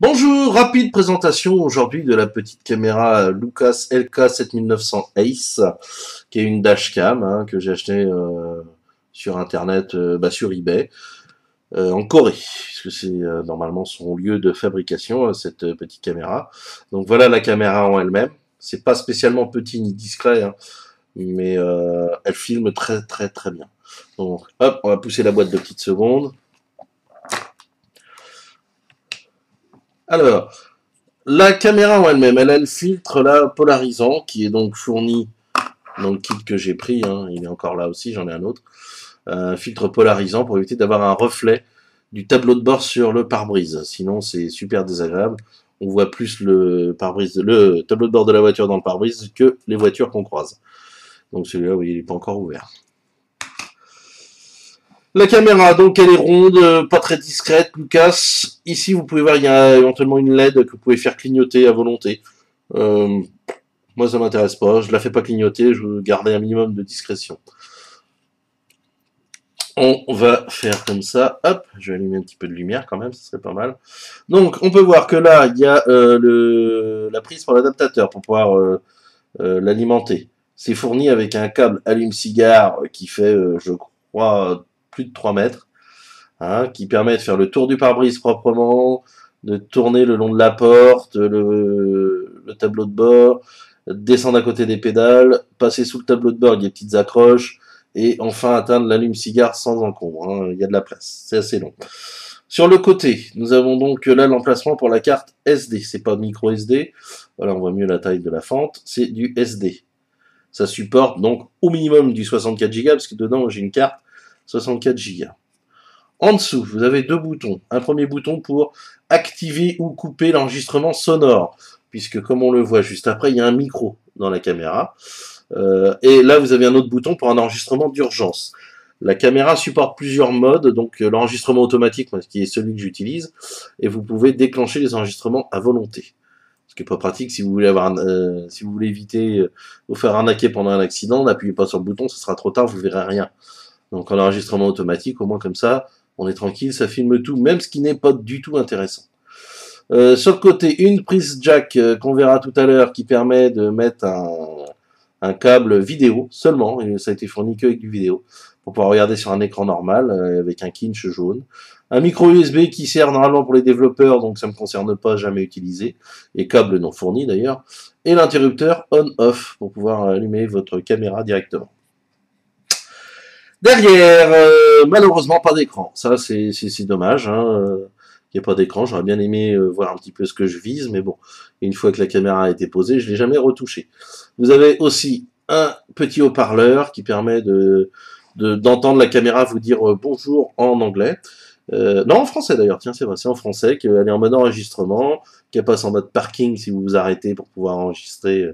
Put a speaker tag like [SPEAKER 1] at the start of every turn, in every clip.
[SPEAKER 1] Bonjour, rapide présentation aujourd'hui de la petite caméra Lucas LK7900 Ace, qui est une dashcam que j'ai acheté sur internet, sur eBay, en Corée, puisque c'est normalement son lieu de fabrication, cette petite caméra. Donc voilà la caméra en elle-même. C'est pas spécialement petit ni discret, mais elle filme très très très bien. Donc hop, on va pousser la boîte de petites secondes. Alors, la caméra en elle-même, elle a le filtre là polarisant qui est donc fourni dans le kit que j'ai pris, il est encore là aussi, j'en ai un autre. Un filtre polarisant pour éviter d'avoir un reflet du tableau de bord sur le pare-brise. Sinon, c'est super désagréable. On voit plus le pare-brise, le tableau de bord de la voiture dans le pare-brise que les voitures qu'on croise. Donc celui-là, oui, il n'est pas encore ouvert. La caméra, donc, elle est ronde, pas très discrète, Lucas. Ici, vous pouvez voir, il y a éventuellement une LED que vous pouvez faire clignoter à volonté. Moi, ça m'intéresse pas. Je la fais pas clignoter. Je veux garder un minimum de discrétion. On va faire comme ça. Hop, je vais allumer un petit peu de lumière quand même, ça serait pas mal. Donc, on peut voir que là, il y a la prise pour l'adaptateur pour pouvoir l'alimenter. C'est fourni avec un câble allume-cigare qui fait, je crois, plus de 3 mètres, qui permet de faire le tour du pare-brise proprement, de tourner le long de la porte, le tableau de bord, descendre à côté des pédales, passer sous le tableau de bord avec des petites accroches, et enfin atteindre l'allume-cigare sans encombre. Il y a de la place, c'est assez long. Sur le côté, nous avons donc là l'emplacement pour la carte SD. C'est pas micro SD, voilà, on voit mieux la taille de la fente, c'est du SD. Ça supporte donc au minimum du 64 Go, parce que dedans j'ai une carte 64 Go. En dessous, vous avez deux boutons. Un premier bouton pour activer ou couper l'enregistrement sonore, puisque comme on le voit juste après, il y a un micro dans la caméra. Et là, vous avez un autre bouton pour un enregistrement d'urgence. La caméra supporte plusieurs modes, donc l'enregistrement automatique, qui est celui que j'utilise, et vous pouvez déclencher les enregistrements à volonté. Ce qui n'est pas pratique si vous voulez si vous voulez éviter vous faire arnaquer pendant un accident, n'appuyez pas sur le bouton, ce sera trop tard, vous verrez rien. Donc en enregistrement automatique, au moins comme ça, on est tranquille, ça filme tout, même ce qui n'est pas du tout intéressant. Sur le côté, une prise jack qu'on verra tout à l'heure qui permet de mettre un câble vidéo seulement, et ça a été fourni que avec du vidéo, pour pouvoir regarder sur un écran normal, avec un kinch jaune. Un micro USB qui sert normalement pour les développeurs, donc ça ne me concerne pas, jamais utilisé, et câble non fourni d'ailleurs, et l'interrupteur on-off pour pouvoir allumer votre caméra directement. Derrière, malheureusement pas d'écran, ça c'est dommage, il n'y a pas d'écran, j'aurais bien aimé voir un petit peu ce que je vise, mais bon, une fois que la caméra a été posée, je ne l'ai jamais retouché. Vous avez aussi un petit haut-parleur qui permet d'entendre la caméra vous dire bonjour en anglais. Non, en français d'ailleurs, tiens, c'est vrai, c'est en français, qu'elle est en mode enregistrement, qu'elle passe en mode parking si vous vous arrêtez pour pouvoir enregistrer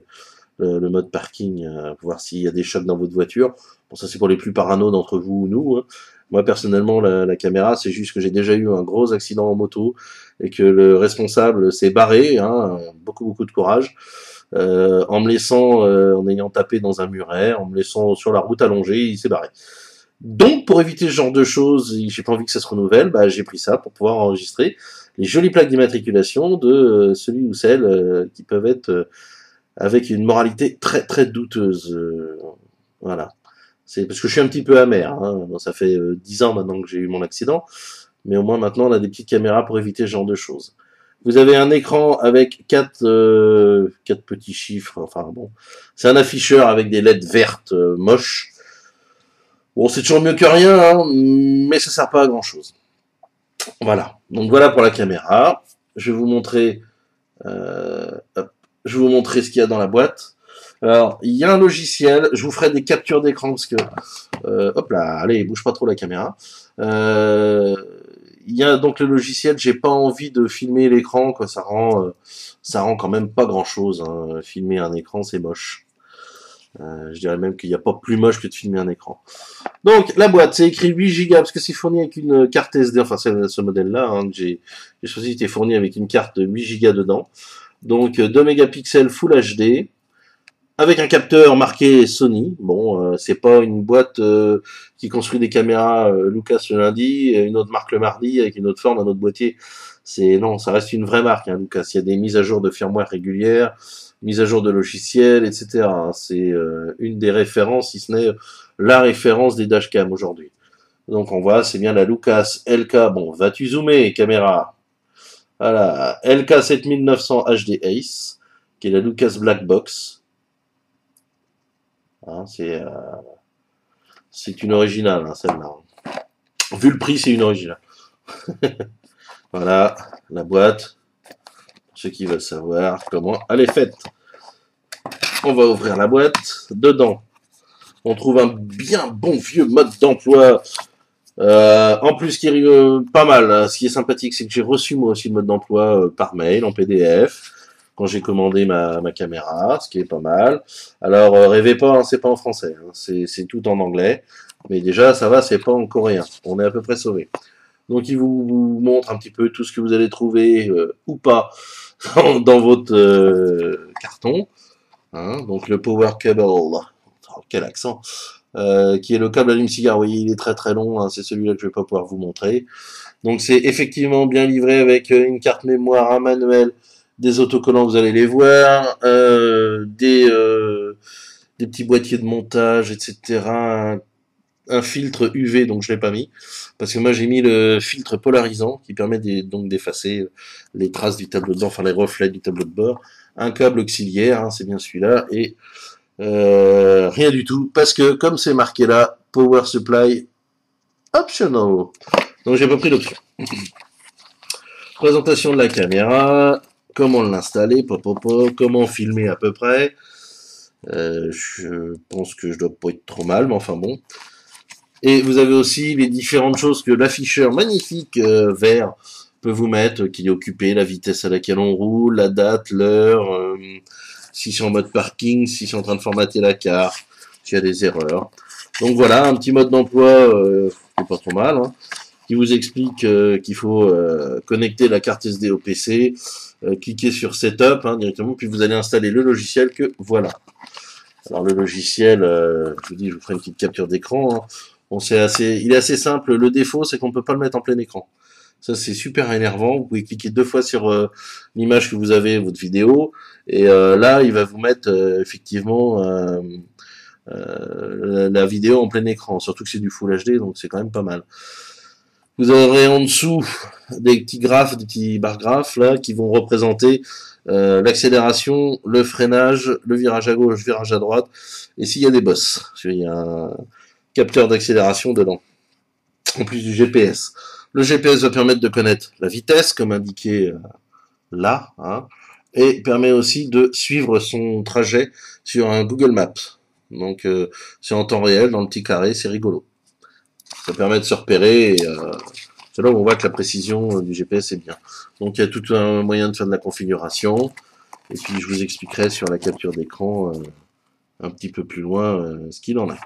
[SPEAKER 1] le mode parking, pour voir s'il y a des chocs dans votre voiture. Bon, ça c'est pour les plus parano d'entre vous ou nous. Moi personnellement, la caméra, c'est juste que j'ai déjà eu un gros accident en moto et que le responsable s'est barré, beaucoup de courage, en me laissant, en ayant tapé dans un muret, en me laissant sur la route allongée, il s'est barré. Donc, pour éviter ce genre de choses, j'ai pas envie que ça se renouvelle, j'ai pris ça pour pouvoir enregistrer les jolies plaques d'immatriculation de celui ou celle qui peuvent être avec une moralité très très douteuse. Voilà. C'est parce que je suis un petit peu amer. Bon, ça fait 10 ans maintenant que j'ai eu mon accident, mais au moins maintenant on a des petites caméras pour éviter ce genre de choses. Vous avez un écran avec quatre petits chiffres. Enfin bon, c'est un afficheur avec des LED vertes moches. Bon, c'est toujours mieux que rien, mais ça sert pas à grand chose. Voilà. Donc voilà pour la caméra. Je vais vous montrer. Je vais vous montrer ce qu'il y a dans la boîte. Alors, il y a un logiciel. Je vous ferai des captures d'écran parce que, hop là, allez, bouge pas trop la caméra. Il y a donc le logiciel. J'ai pas envie de filmer l'écran, quoi. Ça rend quand même pas grand chose. Filmer un écran, c'est moche. Je dirais même qu'il n'y a pas plus moche que de filmer un écran. Donc, la boîte, c'est écrit 8 Go, parce que c'est fourni avec une carte SD, enfin, c'est ce modèle-là, que j'ai choisi, était fourni avec une carte de 8 Go dedans. Donc, 2 mégapixels Full HD, avec un capteur marqué Sony. Bon, c'est pas une boîte qui construit des caméras Lucas le lundi, une autre marque le mardi, avec une autre forme, un autre boîtier. Non, ça reste une vraie marque, hein, Lucas. Il y a des mises à jour de firmware régulières, mises à jour de logiciels, etc. C'est une des références, si ce n'est la référence des dashcam aujourd'hui. Donc on voit, c'est bien la Lucas LK. Bon, vas-tu zoomer, caméra? Voilà, LK 7900 HD Ace, qui est la Lucas Black Box. Hein, c'est une originale, hein, celle-là. Vu le prix, c'est une originale. Voilà, la boîte. Pour ceux qui veulent savoir comment elle est faite. On va ouvrir la boîte. Dedans, on trouve un bien bon vieux mode d'emploi. En plus, qui est pas mal. Ce qui est sympathique, c'est que j'ai reçu moi aussi le mode d'emploi par mail, en PDF, quand j'ai commandé ma caméra, ce qui est pas mal. Alors, rêvez pas, hein, c'est pas en français, hein, c'est tout en anglais. Mais déjà, ça va, c'est pas en coréen. On est à peu près sauvé. Donc, il vous montre un petit peu tout ce que vous allez trouver ou pas dans votre carton. Hein, donc, le power cable. Oh, quel accent! Qui est le câble allume-cigare. Oui, il est très très long, hein, c'est celui-là que je vais pas pouvoir vous montrer. Donc c'est effectivement bien livré avec une carte mémoire, un manuel, des autocollants, vous allez les voir, des petits boîtiers de montage, etc. Un filtre UV, donc je l'ai pas mis, parce que moi j'ai mis le filtre polarisant qui permet donc d'effacer les traces du tableau de bord, enfin les reflets du tableau de bord. Un câble auxiliaire, hein, c'est bien celui-là, et rien du tout, parce que comme c'est marqué là, Power Supply Optional. Donc j'ai pas pris l'option. Présentation de la caméra, comment l'installer, comment filmer à peu près. Je pense que je dois pas être trop mal, mais enfin bon. Et vous avez aussi les différentes choses que l'afficheur magnifique vert peut vous mettre, qui est occupé, la vitesse à laquelle on roule, la date, l'heure, si c'est en mode parking, si c'est en train de formater la carte, s'il y a des erreurs. Donc voilà, un petit mode d'emploi qui est pas trop mal, hein, qui vous explique qu'il faut connecter la carte SD au PC, cliquer sur Setup directement, puis vous allez installer le logiciel que voilà. Alors le logiciel, je vous dis, je vous ferai une petite capture d'écran. Hein. Bon, il est assez simple. Le défaut, c'est qu'on peut pas le mettre en plein écran. Ça, c'est super énervant. Vous pouvez cliquer 2 fois sur l'image que vous avez, votre vidéo, et là, il va vous mettre effectivement la vidéo en plein écran. Surtout que c'est du Full HD, donc c'est quand même pas mal. Vous aurez en dessous des petits graphes, des petits barres graphes là, qui vont représenter l'accélération, le freinage, le virage à gauche, le virage à droite, et s'il y a des bosses. Il y a un capteur d'accélération dedans, en plus du GPS. Le GPS va permettre de connaître la vitesse, comme indiqué là, hein, et permet aussi de suivre son trajet sur un Google Maps. Donc c'est en temps réel, dans le petit carré, c'est rigolo. Ça permet de se repérer, et c'est là où on voit que la précision du GPS est bien. Donc il y a tout un moyen de faire de la configuration, et puis je vous expliquerai sur la capture d'écran un petit peu plus loin ce qu'il en est.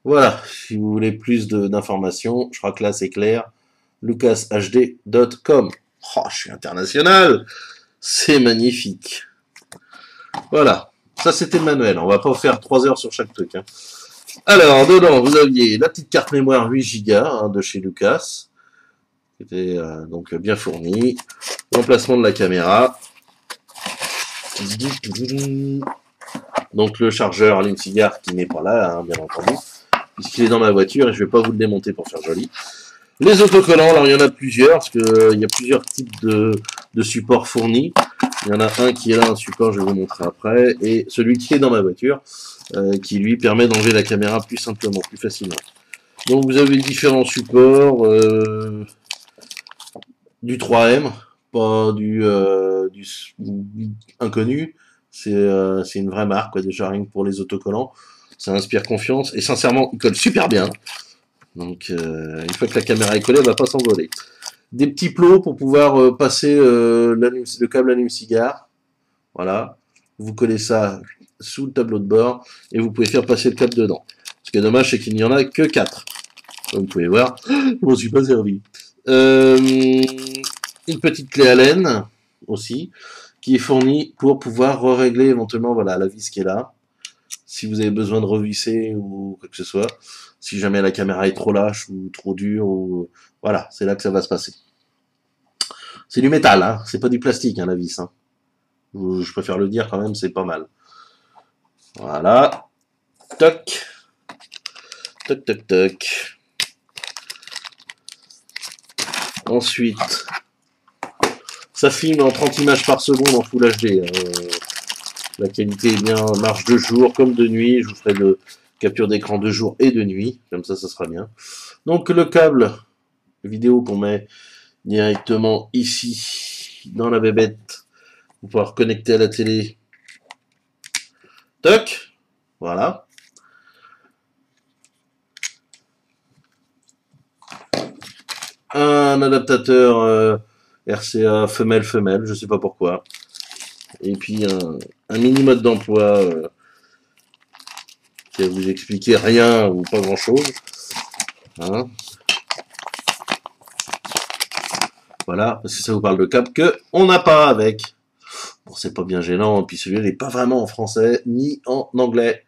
[SPEAKER 1] Voilà, si vous voulez plus d'informations, je crois que là c'est clair, lucashd.com. Oh, je suis international, c'est magnifique. Voilà, ça c'était le manuel, on va pas faire 3 heures sur chaque truc. Hein. Alors, dedans, vous aviez la petite carte mémoire 8 Go de chez Lucas, qui était donc bien fournie, l'emplacement de la caméra, donc le chargeur allume-cigare qui n'est pas là, hein, bien entendu, puisqu'il est dans ma voiture et je vais pas vous le démonter pour faire joli. Les autocollants, alors il y en a plusieurs, parce que il y a plusieurs types de supports fournis. Il y en a un qui est là, un support, je vais vous montrer après, et celui qui est dans ma voiture, qui lui permet d'enlever la caméra plus simplement, plus facilement. Donc vous avez différents supports, du 3M, pas du inconnu, c'est une vraie marque, quoi, déjà rien que pour les autocollants, ça inspire confiance, et sincèrement, il colle super bien. Donc, une fois que la caméra est collée, elle va pas s'envoler. Des petits plots pour pouvoir passer le câble allume-cigare. Voilà. Vous collez ça sous le tableau de bord et vous pouvez faire passer le câble dedans. Ce qui est dommage, c'est qu'il n'y en a que 4. Comme vous pouvez voir, je m'en suis pas servi. Une petite clé Allen aussi, qui est fournie pour pouvoir régler éventuellement voilà, la vis qui est là. Si vous avez besoin de revisser ou quoi que ce soit, si jamais la caméra est trop lâche ou trop dure, ou voilà, c'est là que ça va se passer. C'est du métal, hein. C'est pas du plastique, hein, la vis. Hein. Je préfère le dire quand même, c'est pas mal. Voilà. Toc. Toc, toc, toc. Ensuite, ça filme en 30 images par seconde en Full HD. La qualité est bien, marche de jour comme de nuit. Je vous ferai de capture d'écran de jour et de nuit. Comme ça sera bien. Donc le câble vidéo qu'on met directement ici, dans la bébête, pour pouvoir connecter à la télé. Toc. Voilà. Un adaptateur RCA femelle-femelle, je sais pas pourquoi. Et puis un mini mode d'emploi qui va vous expliquer rien ou pas grand chose. Hein. Voilà, parce que ça vous parle de câble que on n'a pas avec. Bon, c'est pas bien gênant, et puis celui-là n'est pas vraiment en français ni en anglais.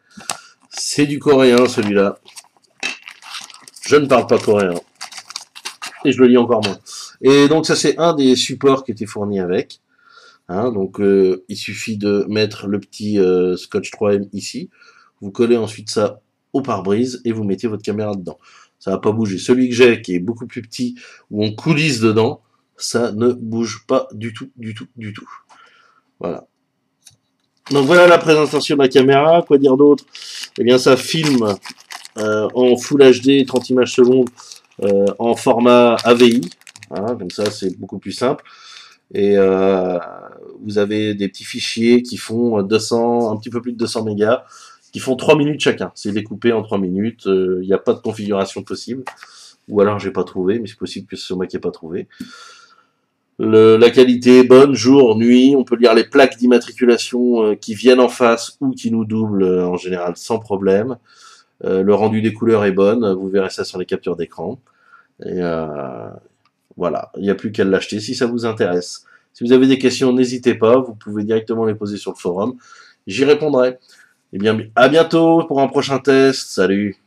[SPEAKER 1] C'est du coréen celui-là. Je ne parle pas coréen. Et je le lis encore moins. Et donc ça c'est un des supports qui était fourni avec. Hein, donc il suffit de mettre le petit scotch 3M ici. Vous collez ensuite ça au pare-brise et vous mettez votre caméra dedans. Ça va pas bouger. Celui que j'ai qui est beaucoup plus petit, où on coulisse dedans, ça ne bouge pas du tout, du tout, du tout. Voilà. Donc voilà la présentation de la caméra. Quoi dire d'autre? Eh bien ça filme en Full HD 30 images secondes en format AVI. Hein, comme ça c'est beaucoup plus simple. Et vous avez des petits fichiers qui font 200, un petit peu plus de 200 mégas, qui font 3 minutes chacun. C'est découpé en 3 minutes. Il n'y a pas de configuration possible. Ou alors j'ai pas trouvé, mais c'est possible que c'est moi qui n'ai pas trouvé. La qualité est bonne, jour, nuit. On peut lire les plaques d'immatriculation qui viennent en face ou qui nous doublent en général sans problème. Le rendu des couleurs est bon. Vous verrez ça sur les captures d'écran. Et voilà, il n'y a plus qu'à l'acheter si ça vous intéresse. Si vous avez des questions, n'hésitez pas, vous pouvez directement les poser sur le forum. J'y répondrai. Eh bien, à bientôt pour un prochain test. Salut!